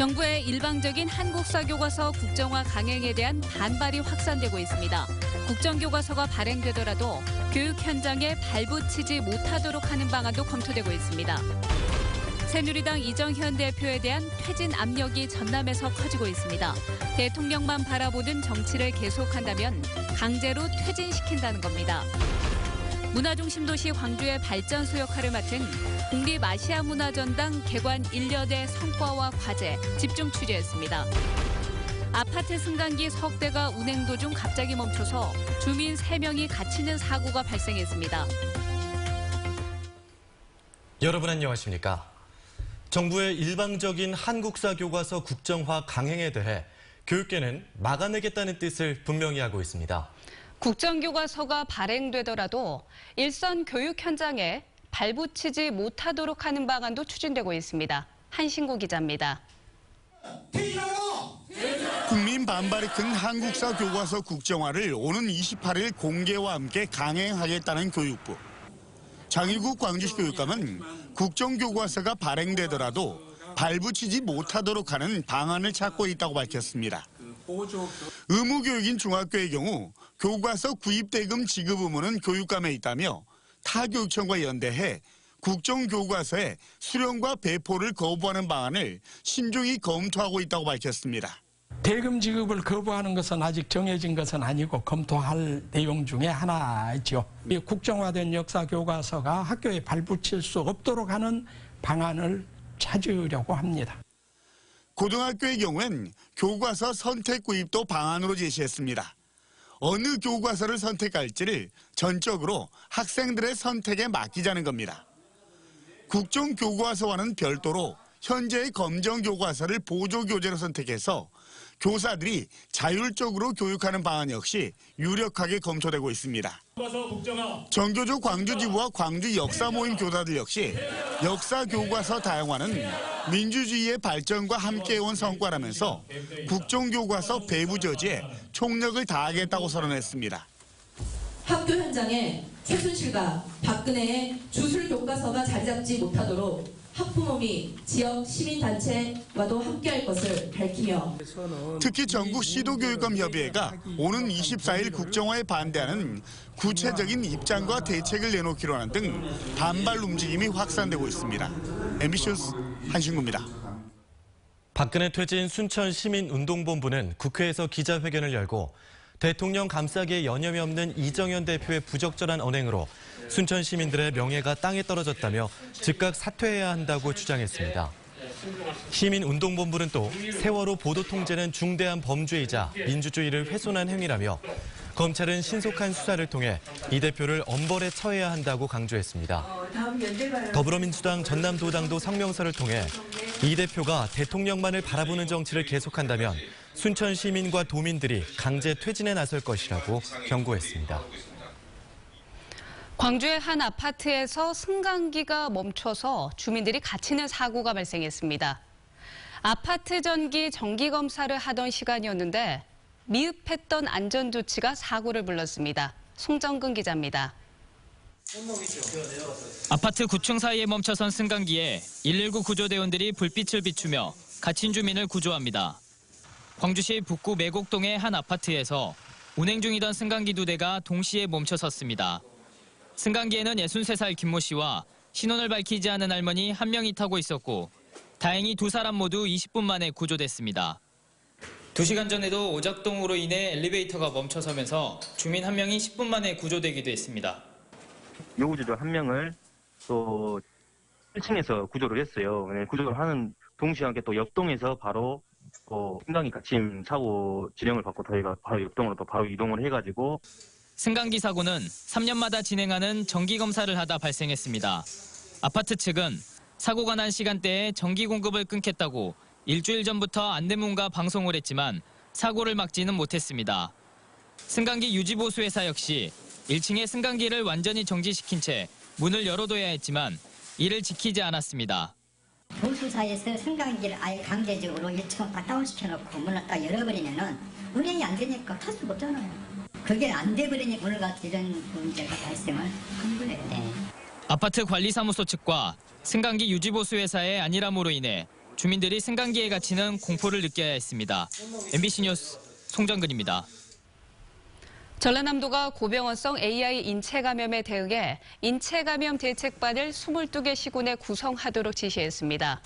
정부의 일방적인 한국사 교과서 국정화 강행에 대한 반발이 확산되고 있습니다. 국정교과서가 발행되더라도 교육 현장에 발붙이지 못하도록 하는 방안도 검토되고 있습니다. 새누리당 이정현 대표에 대한 퇴진 압력이 전남에서 커지고 있습니다. 대통령만 바라보는 정치를 계속한다면 강제로 퇴진시킨다는 겁니다. 문화중심 도시 광주의 발전소 역할을 맡은 국립아시아문화전당 개관 1년의 성과와 과제 집중 취재했습니다. 아파트 승강기 석 대가 운행 도중 갑자기 멈춰서 주민 3명이 갇히는 사고가 발생했습니다. 여러분 안녕하십니까? 정부의 일방적인 한국사 교과서 국정화 강행에 대해 교육계는 막아내겠다는 뜻을 분명히 하고 있습니다. 국정교과서가 발행되더라도 일선 교육 현장에 발붙이지 못하도록 하는 방안도 추진되고 있습니다. 한신구 기자입니다. 국민 반발이 큰 한국사 교과서 국정화를 오는 28일 공개와 함께 강행하겠다는 교육부. 장일국 광주시 교육감은 국정교과서가 발행되더라도 발붙이지 못하도록 하는 방안을 찾고 있다고 밝혔습니다. 의무교육인 중학교의 경우 교과서 구입대금 지급 의무는 교육감에 있다며 타교육청과 연대해 국정교과서의 수령과 배포를 거부하는 방안을 신중히 검토하고 있다고 밝혔습니다. 대금 지급을 거부하는 것은 아직 정해진 것은 아니고 검토할 내용 중에 하나죠. 이 국정화된 역사 교과서가 학교에 발붙일 수 없도록 하는 방안을 찾으려고 합니다. 고등학교의 경우엔 교과서 선택 구입도 방안으로 제시했습니다. 어느 교과서를 선택할지를 전적으로 학생들의 선택에 맡기자는 겁니다. 국정교과서와는 별도로 현재의 검정교과서를 보조교재로 선택해서 교사들이 자율적으로 교육하는 방안 역시 유력하게 검토되고 있습니다. 정교조 광주지부와 광주 역사모임 교사들 역시 역사교과서 다양화는 민주주의의 발전과 함께해온 성과라면서 국정교과서 배부 저지에 총력을 다하겠다고 선언했습니다. 학교 현장에 최순실과 박근혜의 주술 교과서가 자리 잡지 못하도록 학부모미, 지역 시민단체와도 함께할 것을 밝히며 특히 전국 시도교육감협의회가 오는 24일 국정화에 반대하는 구체적인 입장과 대책을 내놓기로 하는 등 반발 움직임이 확산되고 있습니다. MBC 뉴스 한신구입니다. 박근혜 퇴진 순천시민운동본부는 국회에서 기자회견을 열고 대통령 감싸기에 여념이 없는 이정현 대표의 부적절한 언행으로 순천 시민들의 명예가 땅에 떨어졌다며 즉각 사퇴해야 한다고 주장했습니다. 시민운동본부는 또 세월호 보도 통제는 중대한 범죄이자 민주주의를 훼손한 행위라며 검찰은 신속한 수사를 통해 이 대표를 엄벌에 처해야 한다고 강조했습니다. 더불어민주당 전남도당도 성명서를 통해 이 대표가 대통령만을 바라보는 정치를 계속한다면 순천 시민과 도민들이 강제 퇴진에 나설 것이라고 경고했습니다. 광주의 한 아파트에서 승강기가 멈춰서 주민들이 갇히는 사고가 발생했습니다. 아파트 전기 정기검사를 하던 시간이었는데 미흡했던 안전조치가 사고를 불렀습니다. 송정근 기자입니다. 아파트 9층 사이에 멈춰선 승강기에 119 구조대원들이 불빛을 비추며 갇힌 주민을 구조합니다. 광주시 북구 매곡동의 한 아파트에서 운행 중이던 승강기 2대가 동시에 멈춰섰습니다. 승강기에는 63살 김모 씨와 신원을 밝히지 않은 할머니 1명이 타고 있었고 다행히 2사람 모두 20분 만에 구조됐습니다. 2시간 전에도 오작동으로 인해 엘리베이터가 멈춰서면서 주민 1명이 10분 만에 구조되기도 했습니다. 요구조절 1명을 또 1층에서 구조를 했어요. 구조를 하는 동시에 함께 또 옆동에서 바로 승강기 갇힘 사고 진행을 받고 저희가 바로 옆동으로 또 바로 이동을 해가지고 승강기 사고는 3년마다 진행하는 정기검사를 하다 발생했습니다. 아파트 측은 사고가 난 시간대에 전기 공급을 끊겠다고 일주일 전부터 안내문과 방송을 했지만 사고를 막지는 못했습니다. 승강기 유지보수회사 역시 1층의 승강기를 완전히 정지시킨 채 문을 열어둬야 했지만 이를 지키지 않았습니다. 보수사에서 승강기를 아예 강제적으로 1층 다운시켜놓고 문을 딱 열어버리면은 운행이 안 되니까 탈 수가 없잖아요. 그게 안 돼버리니 오늘 같은 이런 문제가 발생을 한 거예요. 네. 아파트 관리사무소 측과 승강기 유지보수회사의 안일함으로 인해 주민들이 승강기에 갇히는 공포를 느껴야 했습니다. MBC 뉴스 송정근입니다. 전라남도가 고병원성 AI 인체 감염에 대응해 인체 감염 대책반을 22개 시군에 구성하도록 지시했습니다.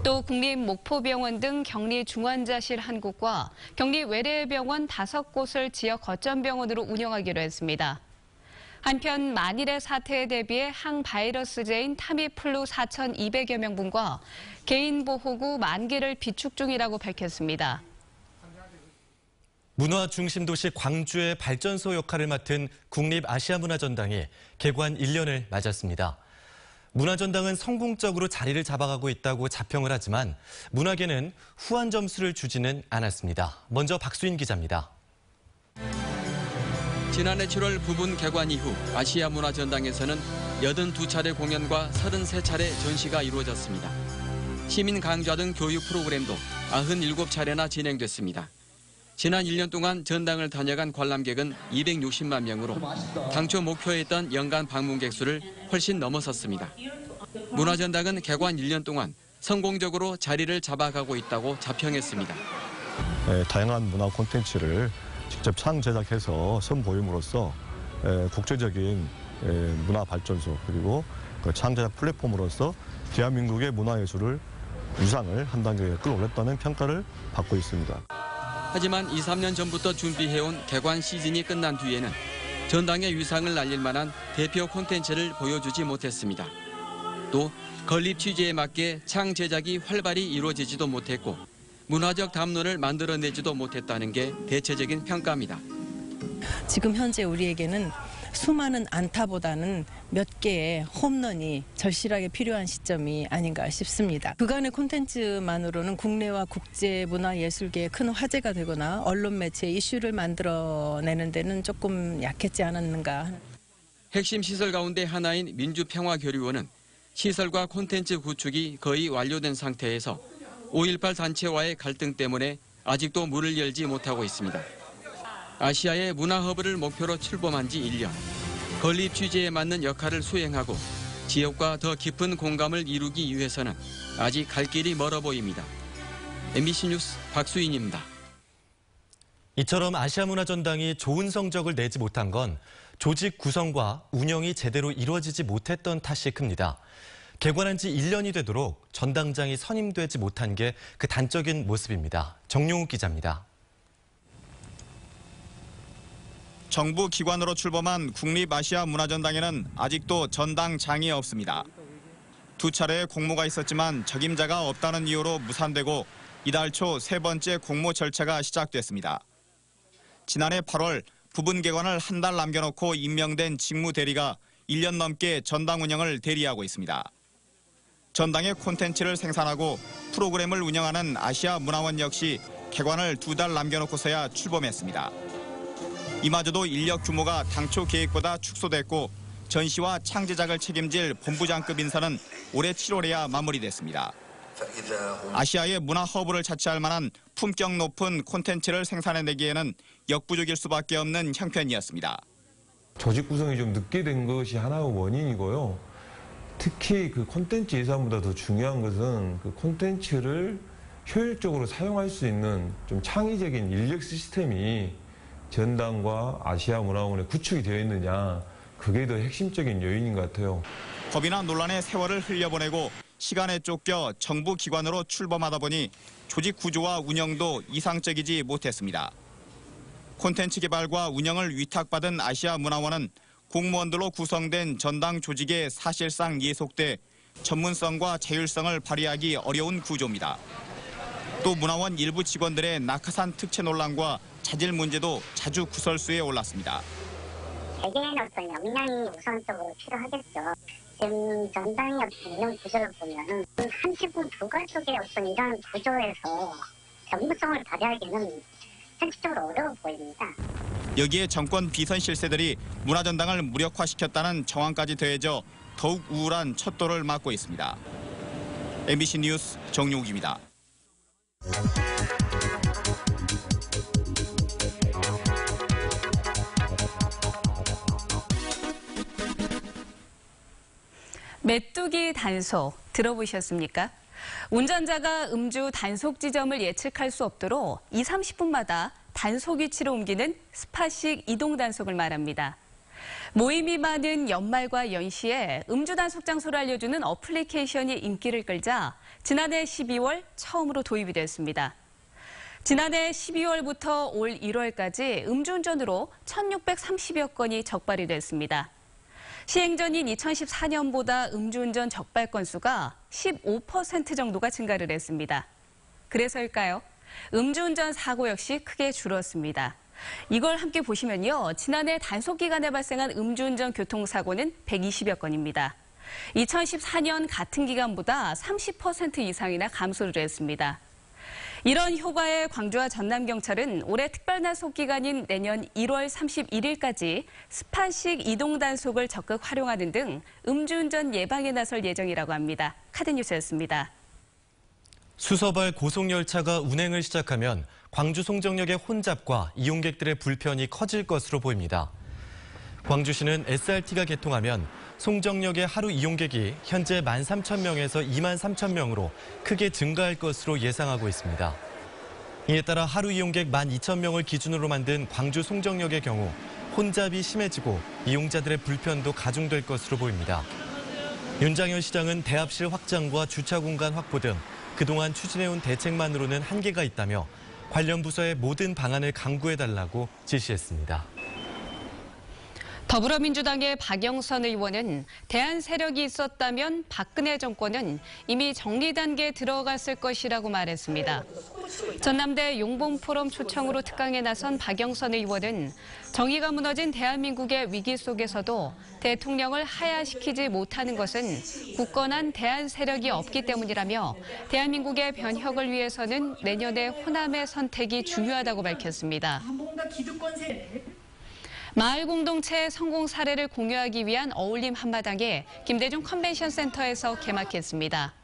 또 국립목포병원 등 격리 중환자실 1곳과 격리 외래병원 5곳을 지역 거점병원으로 운영하기로 했습니다. 한편 만일의 사태에 대비해 항바이러스제인 타미플루 4,200여 명분과 개인보호구 10,000개를 비축 중이라고 밝혔습니다. 문화 중심 도시 광주의 발전소 역할을 맡은 국립아시아문화전당이 개관 1년을 맞았습니다. 문화전당은 성공적으로 자리를 잡아가고 있다고 자평을 하지만 문화계는 후한 점수를 주지는 않았습니다. 먼저 박수인 기자입니다. 지난해 7월 부분 개관 이후 아시아문화전당에서는 82차례 공연과 33차례 전시가 이루어졌습니다. 시민 강좌 등 교육 프로그램도 97차례나 진행됐습니다. 지난 1년 동안 전당을 다녀간 관람객은 260만 명으로 당초 목표했던 연간 방문객 수를 훨씬 넘어섰습니다. 문화전당은 개관 1년 동안 성공적으로 자리를 잡아가고 있다고 자평했습니다. 다양한 문화 콘텐츠를 직접 창 제작해서 선보임으로써 국제적인 문화 발전소 그리고 창 제작 플랫폼으로서 대한민국의 문화예술을 위상을 한 단계 끌어올렸다는 평가를 받고 있습니다. 하지만 2, 3년 전부터 준비해온 개관 시즌이 끝난 뒤에는 전당의 위상을 날릴 만한 대표 콘텐츠를 보여주지 못했습니다. 또 건립 취지에 맞게 창 제작이 활발히 이루어지지도 못했고 문화적 담론을 만들어내지도 못했다는 게 대체적인 평가입니다. 지금 현재 우리에게는 수많은 안타보다는 몇 개의 홈런이 절실하게 필요한 시점이 아닌가 싶습니다. 그간의 콘텐츠만으로는 국내와 국제 문화예술계에 큰 화제가 되거나 언론 매체 이슈를 만들어내는 데는 조금 약했지 않았는가. 핵심 시설 가운데 하나인 민주평화교류원은 시설과 콘텐츠 구축이 거의 완료된 상태에서 5.18 단체와의 갈등 때문에 아직도 문을 열지 못하고 있습니다. 아시아의 문화허브를 목표로 출범한 지 1년. 건립 취지에 맞는 역할을 수행하고 지역과 더 깊은 공감을 이루기 위해서는 아직 갈 길이 멀어 보입니다. MBC 뉴스 박수인입니다. 이처럼 아시아문화전당이 좋은 성적을 내지 못한 건 조직 구성과 운영이 제대로 이루어지지 못했던 탓이 큽니다. 개관한 지 1년이 되도록 전당장이 선임되지 못한 게 그 단적인 모습입니다. 정용욱 기자입니다. 정부 기관으로 출범한 국립아시아문화전당에는 아직도 전당장이 없습니다. 2차례의 공모가 있었지만 적임자가 없다는 이유로 무산되고 이달 초 3번째 공모 절차가 시작됐습니다. 지난해 8월 부분 개관을 한 달 남겨놓고 임명된 직무대리가 1년 넘게 전당 운영을 대리하고 있습니다. 전당의 콘텐츠를 생산하고 프로그램을 운영하는 아시아문화원 역시 개관을 2달 남겨놓고서야 출범했습니다. 이마저도 인력 규모가 당초 계획보다 축소됐고 전시와 창 제작을 책임질 본부장급 인사는 올해 7월에야 마무리됐습니다. 아시아의 문화 허브를 자처할 만한 품격 높은 콘텐츠를 생산해내기에는 역부족일 수밖에 없는 형편이었습니다. 조직 구성이 좀 늦게 된 것이 하나의 원인이고요. 특히 그 콘텐츠 예산보다 더 중요한 것은 그 콘텐츠를 효율적으로 사용할 수 있는 좀 창의적인 인력 시스템이 전당과 아시아문화원에 구축이 되어 있느냐, 그게 더 핵심적인 요인인 것 같아요. 법이나 논란의 세월을 흘려보내고 시간에 쫓겨 정부 기관으로 출범하다 보니 조직 구조와 운영도 이상적이지 못했습니다. 콘텐츠 개발과 운영을 위탁받은 아시아문화원은 공무원들로 구성된 전당 조직에 사실상 예속돼 전문성과 자율성을 발휘하기 어려운 구조입니다. 또 문화원 일부 직원들의 낙하산 특채 논란과 자질 문제도 자주 구설수에 올랐습니다. 개개인으로서 역량이 우선적으로 필요하겠죠. 지금 전당의 운영 구조를 보면 한 지구 두 가족의 어떤 이런 구조에서 전문성을 발휘하기는 현실적으로 어려워 보입니다. 여기에 정권 비선 실세들이 문화전당을 무력화시켰다는 정황까지 더해져 더욱 우울한 척도를 맞고 있습니다. MBC 뉴스 정용욱입니다. 메뚜기 단소 들어보셨습니까? 운전자가 음주 단속 지점을 예측할 수 없도록 30분마다 단속 위치로 옮기는 스팟식 이동 단속을 말합니다. 모임이 많은 연말과 연시에 음주 단속 장소를 알려주는 어플리케이션이 인기를 끌자 지난해 12월 처음으로 도입이 됐습니다. 지난해 12월부터 올 1월까지 음주운전으로 1,630여 건이 적발이 됐습니다. 시행 전인 2014년보다 음주운전 적발 건수가 15% 정도가 증가를 했습니다. 그래서일까요? 음주운전 사고 역시 크게 줄었습니다. 이걸 함께 보시면요. 지난해 단속 기간에 발생한 음주운전 교통사고는 120여 건입니다. 2014년 같은 기간보다 30% 이상이나 감소를 했습니다. 이런 효과에 광주와 전남경찰은 올해 특별단속 기간인 내년 1월 31일까지 스팟식 이동 단속을 적극 활용하는 등 음주운전 예방에 나설 예정이라고 합니다. 카드뉴스였습니다. 수서발 고속열차가 운행을 시작하면 광주 송정역의 혼잡과 이용객들의 불편이 커질 것으로 보입니다. 광주시는 SRT가 개통하면 송정역의 하루 이용객이 현재 13,000명에서 23,000명으로 크게 증가할 것으로 예상하고 있습니다. 이에 따라 하루 이용객 12,000명을 기준으로 만든 광주 송정역의 경우 혼잡이 심해지고 이용자들의 불편도 가중될 것으로 보입니다. 윤장현 시장은 대합실 확장과 주차 공간 확보 등 그동안 추진해온 대책만으로는 한계가 있다며 관련 부서의 모든 방안을 강구해달라고 지시했습니다. 더불어민주당의 박영선 의원은 대안 세력이 있었다면 박근혜 정권은 이미 정리 단계에 들어갔을 것이라고 말했습니다. 전남대 용봉포럼 초청으로 특강에 나선 박영선 의원은 정의가 무너진 대한민국의 위기 속에서도 대통령을 하야시키지 못하는 것은 굳건한 대안 세력이 없기 때문이라며 대한민국의 변혁을 위해서는 내년에 호남의 선택이 중요하다고 밝혔습니다. 마을 공동체의 성공 사례를 공유하기 위한 어울림 한마당이 김대중 컨벤션 센터에서 개막했습니다.